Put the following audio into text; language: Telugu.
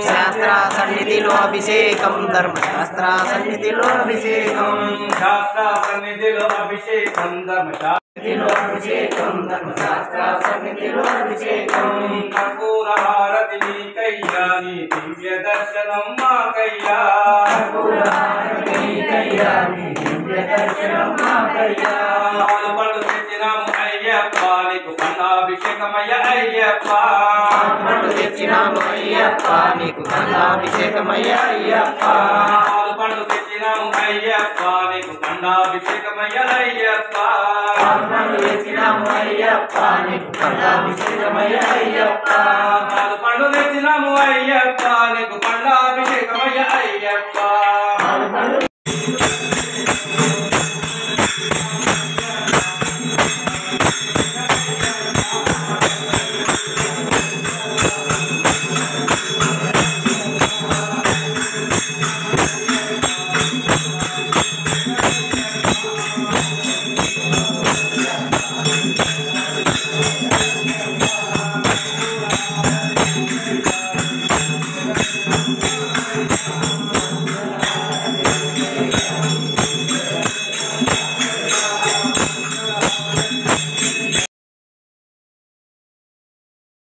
శాస్త్ర సన్నిధిలో అభిషేకం ధర్మశాస్త్ర సన్నిధిలో అభిషేకం శాస్త్ర సన్నిధిలో అభిషేకం ధర్మశాస్త్ర అభిషేకం ధర్మశాస్త్ర సన్నిధిలో అభిషేకం కర్పూర హారతి నీకయ్యా నీ దివ్య దర్శనం మాకయ్యా కర్పూర హారతి నీకయ్యా నీ దివ్య దర్శనం మాకయ్యా పాలు పళ్ళు తెచ్చినాము అయ్యప్ప నీకు పండాభిషేకమయ్య అయ్యప్ప పండు తెచ్చినాము అయ్యప్ప నీకు పండాభిషేకమయ్య అయ్యప్ప పాలు పళ్ళు తెచ్చినాము అయ్యప్ప నీకు పండాభిషేకమయ్య అయ్యప్ప పండు తెచ్చినాము అయ్యప్ప నీకు పండాభిషేకమయ్య అయ్యప్ప పాలు పళ్ళు తెచ్చినాము అయ్యప్ప నీకు పండాభిషేకమయ్య అయ్యప్ప